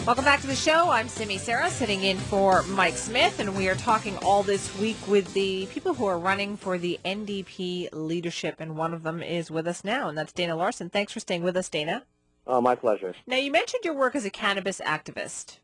Welcome back to the show. I'm Simi Sarah, sitting in for Mike Smith, and we are talking all this week with the people who are running for the NDP leadership, and one of them is with us now, and that's Dana Larsen. Thanks for staying with us, Dana. My pleasure. Now, you mentioned your work as a cannabis activist,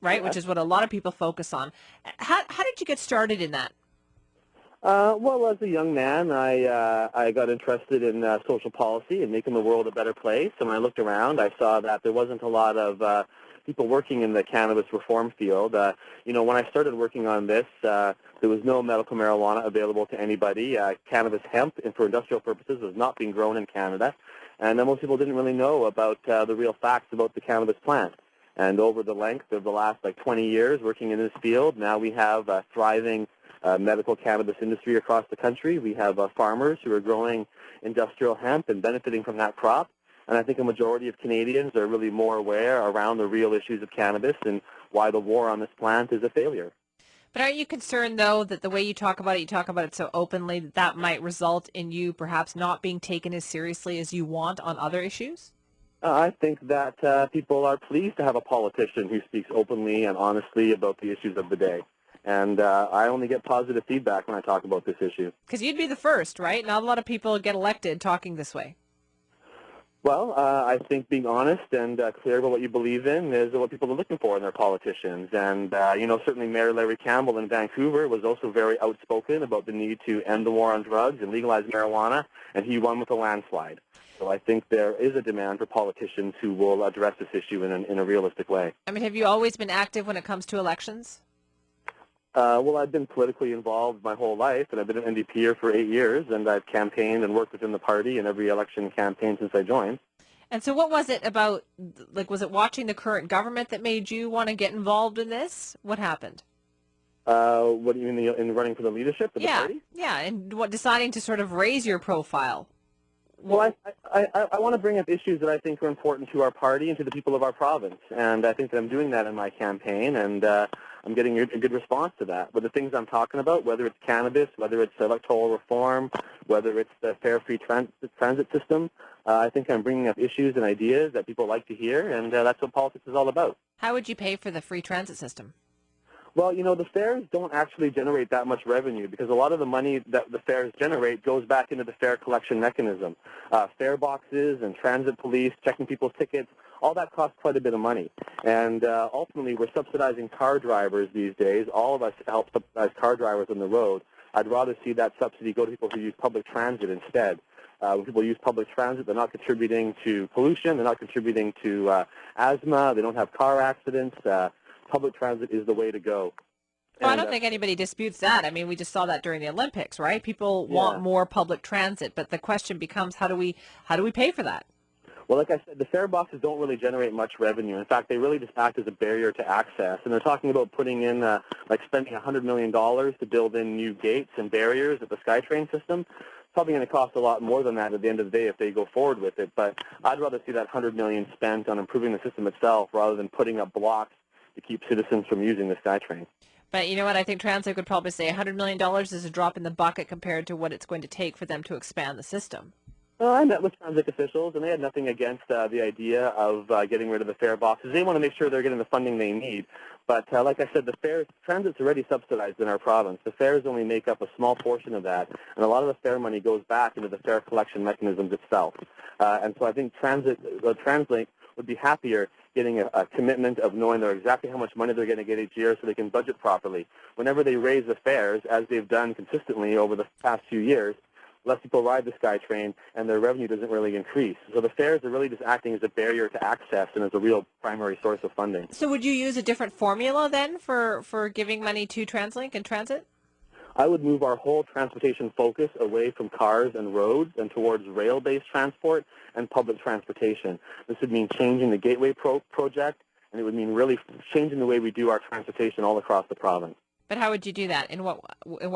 right, which is what a lot of people focus on. How did you get started in that? Well, as a young man, I got interested in social policy and making the world a better place. And when I looked around, I saw that there wasn't a lot of people working in the cannabis reform field. When I started working on this, there was no medical marijuana available to anybody. Cannabis hemp, and for industrial purposes, was not being grown in Canada. And most people didn't really know about the real facts about the cannabis plant. And over the length of the last 20 years working in this field, now we have a thriving medical cannabis industry across the country. We have farmers who are growing industrial hemp and benefiting from that crop. And I think a majority of Canadians are really more aware around the real issues of cannabis and why the war on this plant is a failure. But aren't you concerned, though, that the way you talk about it so openly, that might result in you perhaps not being taken as seriously as you want on other issues? I think that people are pleased to have a politician who speaks openly and honestly about the issues of the day. And I only get positive feedback when I talk about this issue. Because you'd be the first, right? Not a lot of people get elected talking this way. Well, I think being honest and clear about what you believe in is what people are looking for in their politicians. And, certainly Mayor Larry Campbell in Vancouver was also very outspoken about the need to end the war on drugs and legalize marijuana, and he won with a landslide. So I think there is a demand for politicians who will address this issue in a realistic way. I mean, have you always been active when it comes to elections? Well, I've been politically involved my whole life, and I've been an NDPer for 8 years, and I've campaigned and worked within the party in every election campaign since I joined. And so what was it about, was it watching the current government that made you want to get involved in this? What happened? What do you mean in running for the leadership of the party? Yeah, and deciding to sort of raise your profile? Well, I want to bring up issues that I think are important to our party and to the people of our province, and I think that I'm doing that in my campaign, and I'm getting a good response to that. But the things I'm talking about, whether it's cannabis, whether it's electoral reform, whether it's the fair free transit system, I think I'm bringing up issues and ideas that people like to hear, and that's what politics is all about. How would you pay for the free transit system? Well, the fares don't actually generate that much revenue because a lot of the money that the fares generate goes back into the fare collection mechanism. Fare boxes and transit police, checking people's tickets, all that costs quite a bit of money. And ultimately, we're subsidizing car drivers these days. All of us help subsidize car drivers on the road. I'd rather see that subsidy go to people who use public transit instead. When people use public transit, they're not contributing to pollution, they're not contributing to asthma, they don't have car accidents. Public transit is the way to go. Well, I don't think anybody disputes that. I mean, we just saw that during the Olympics, right? People want more public transit, but the question becomes, how do we pay for that? Well, like I said, the fare boxes don't really generate much revenue. In fact, they really just act as a barrier to access. And they're talking about putting in, spending $100 million to build in new gates and barriers at the SkyTrain system. It's probably going to cost a lot more than that at the end of the day if they go forward with it. But I'd rather see that $100 million spent on improving the system itself rather than putting up blocks to keep citizens from using the SkyTrain. But you know what? I think Transit would probably say $100 million is a drop in the bucket compared to what it's going to take for them to expand the system. I met with transit officials, and they had nothing against the idea of getting rid of the fare boxes. They want to make sure they're getting the funding they need. But like I said, transit's already subsidized in our province. The fares only make up a small portion of that, and a lot of the fare money goes back into the fare collection mechanisms itself. And so I think TransLink would be happier getting a commitment of knowing exactly how much money they're going to get each year so they can budget properly. Whenever they raise the fares, as they've done consistently over the past few years, less people ride the SkyTrain, and their revenue doesn't really increase. So the fares are really just acting as a barrier to access and as a real primary source of funding. So would you use a different formula then for giving money to TransLink and transit? I would move our whole transportation focus away from cars and roads and towards rail-based transport and public transportation. This would mean changing the Gateway project, and it would mean really changing the way we do our transportation all across the province. But how would you do that? In what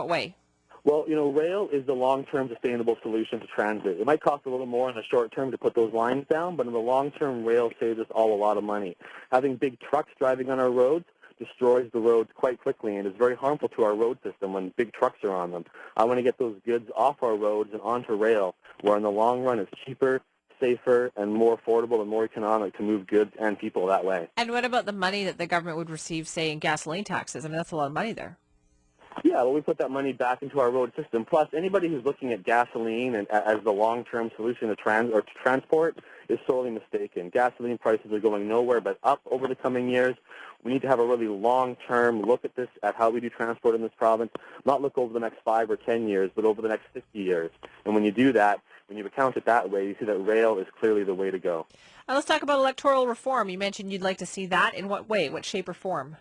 way? Well, rail is the long-term sustainable solution to transit. It might cost a little more in the short term to put those lines down, but in the long term, rail saves us all a lot of money. Having big trucks driving on our roads destroys the roads quite quickly and is very harmful to our road system when big trucks are on them. I want to get those goods off our roads and onto rail, where in the long run it's cheaper, safer and more affordable and more economic to move goods and people that way. And what about the money that the government would receive, say, in gasoline taxes? I mean, that's a lot of money there. Yeah, well, we put that money back into our road system. Plus, anybody who's looking at gasoline and as the long-term solution to transport is sorely mistaken. Gasoline prices are going nowhere but up over the coming years. We need to have a really long-term look at this, at how we do transport in this province, not look over the next 5 or 10 years, but over the next 50 years. And when you do that, when you account it that way, you see that rail is clearly the way to go. Let's talk about electoral reform. You mentioned you'd like to see that. In what way? What shape or form?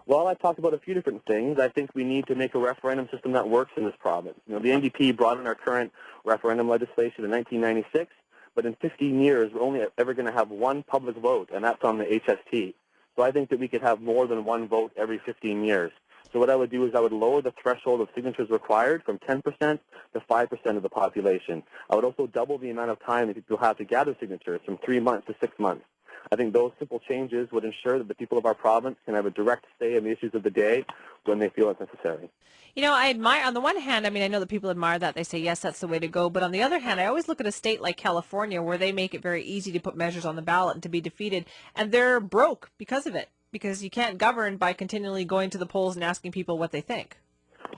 Well, I talked about a few different things. I think we need to make a referendum system that works in this province. You know, the NDP brought in our current referendum legislation in 1996, but in 15 years, we're only ever going to have one public vote, and that's on the HST. So I think that we could have more than one vote every 15 years. So what I would do is I would lower the threshold of signatures required from 10% to 5% of the population. I would also double the amount of time that people have to gather signatures from 3 months to 6 months. I think those simple changes would ensure that the people of our province can have a direct say in the issues of the day when they feel it's necessary. You know, I admire, on the one hand, I mean, I know that people admire that. They say, yes, that's the way to go. But on the other hand, I always look at a state like California where they make it very easy to put measures on the ballot and to be defeated. And they're broke because of it, because you can't govern by continually going to the polls and asking people what they think.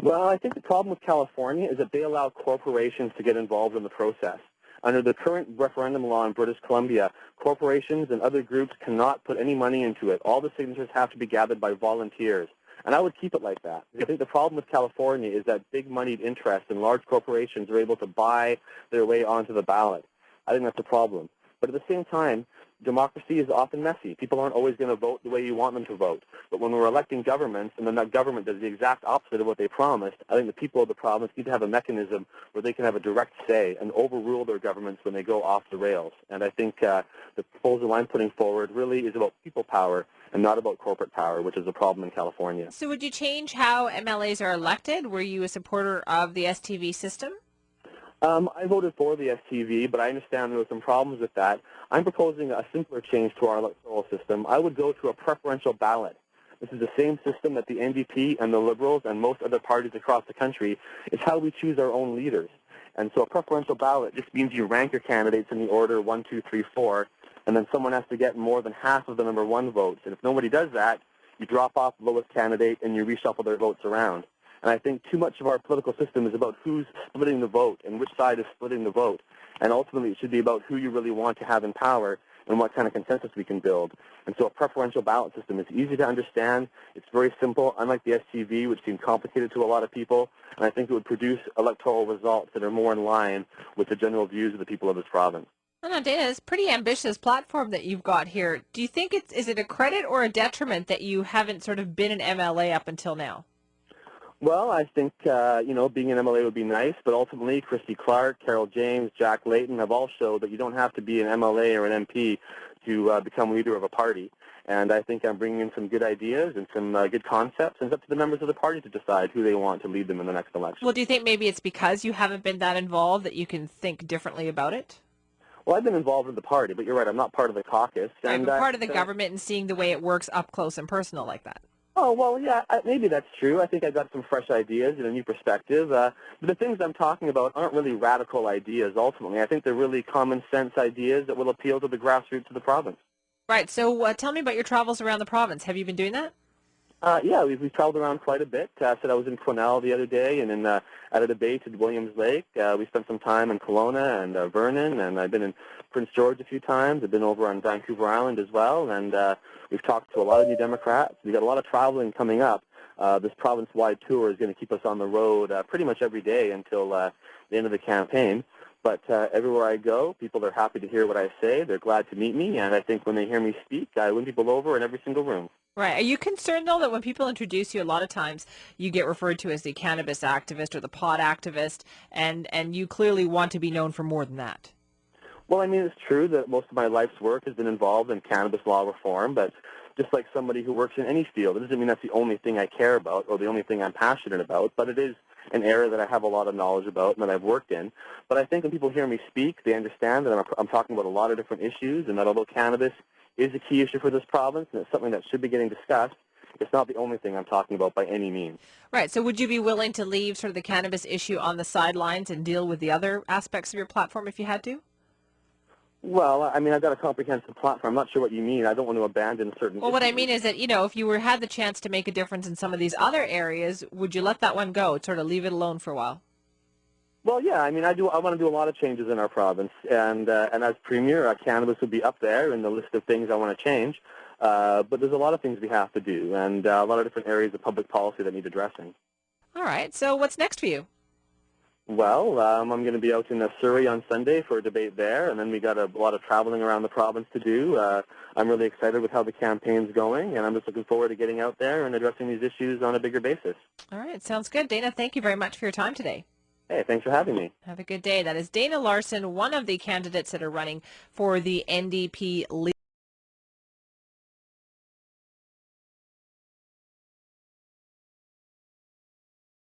Well, I think the problem with California is that they allow corporations to get involved in the process. Under the current referendum law in British Columbia, corporations and other groups cannot put any money into it. All the signatures have to be gathered by volunteers. And I would keep it like that. I think the problem with California is that big moneyed interests and large corporations are able to buy their way onto the ballot. I think that's a problem. But at the same time, democracy is often messy. People aren't always going to vote the way you want them to vote. But when we're electing governments and then that government does the exact opposite of what they promised, I think the people of the province need to have a mechanism where they can have a direct say and overrule their governments when they go off the rails. And I think the proposal I'm putting forward really is about people power and not about corporate power, which is a problem in California. So would you change how MLAs are elected? Were you a supporter of the STV system? I voted for the STV, but I understand there were some problems with that. I'm proposing a simpler change to our electoral system. I would go to a preferential ballot. This is the same system that the NDP and the Liberals and most other parties across the country. It's how we choose our own leaders. And so a preferential ballot just means you rank your candidates in the order 1, 2, 3, 4, and then someone has to get more than half of the number 1 votes. And if nobody does that, you drop off the lowest candidate and you reshuffle their votes around. And I think too much of our political system is about who's splitting the vote and which side is splitting the vote. And ultimately, it should be about who you really want to have in power and what kind of consensus we can build. And so a preferential ballot system is easy to understand. It's very simple, unlike the STV, which seemed complicated to a lot of people. And I think it would produce electoral results that are more in line with the general views of the people of this province. I don't know, Dana, it's a pretty ambitious platform that you've got here. Do you think is it a credit or a detriment that you haven't sort of been an MLA up until now? Well, I think, being an MLA would be nice, but ultimately Christy Clark, Carol James, Jack Layton have all showed that you don't have to be an MLA or an MP to become leader of a party. And I think I'm bringing in some good ideas and some good concepts, and it's up to the members of the party to decide who they want to lead them in the next election. Well, do you think maybe it's because you haven't been that involved that you can think differently about it? Well, I've been involved in the party, but you're right, I'm not part of the caucus. Right, but part of the government and seeing the way it works up close and personal like that. Oh, well, yeah, maybe that's true. I think I got some fresh ideas and a new perspective. But the things I'm talking about aren't really radical ideas, ultimately. I think they're really common sense ideas that will appeal to the grassroots of the province. Right. So tell me about your travels around the province. Have you been doing that? Yeah, we've traveled around quite a bit. I said I was in Quesnel the other day and at a debate at Williams Lake. We spent some time in Kelowna and Vernon, and I've been in Prince George a few times. I've been over on Vancouver Island as well, and we've talked to a lot of New Democrats. We've got a lot of traveling coming up. This province-wide tour is going to keep us on the road pretty much every day until the end of the campaign. But everywhere I go, people are happy to hear what I say. They're glad to meet me, and I think when they hear me speak, I win people over in every single room. Right. Are you concerned, though, that when people introduce you, a lot of times you get referred to as the cannabis activist or the pot activist, and you clearly want to be known for more than that? Well, I mean, it's true that most of my life's work has been involved in cannabis law reform, but just like somebody who works in any field, it doesn't mean that's the only thing I care about or the only thing I'm passionate about, but it is an area that I have a lot of knowledge about and that I've worked in. But I think when people hear me speak, they understand that I'm talking about a lot of different issues, and that although cannabis is a key issue for this province and it's something that should be getting discussed, it's not the only thing I'm talking about by any means. Right. So would you be willing to leave sort of the cannabis issue on the sidelines and deal with the other aspects of your platform if you had to? Well, I mean, I've got a comprehensive platform. I'm not sure what you mean. I don't want to abandon certain Well, what I issues. mean is that, if you had the chance to make a difference in some of these other areas, would you let that one go, sort of leave it alone for a while? Well, yeah, I mean, I do. I want to do a lot of changes in our province, and as premier, cannabis would be up there in the list of things I want to change. But there's a lot of things we have to do, and a lot of different areas of public policy that need addressing. All right. So what's next for you? Well, I'm going to be out in Surrey on Sunday for a debate there, and then we got a lot of traveling around the province to do. I'm really excited with how the campaign's going, and I'm just looking forward to getting out there and addressing these issues on a bigger basis. All right. Sounds good. Dana, thank you very much for your time today. Hey, thanks for having me. Have a good day. That is Dana Larsen, one of the candidates that are running for the NDP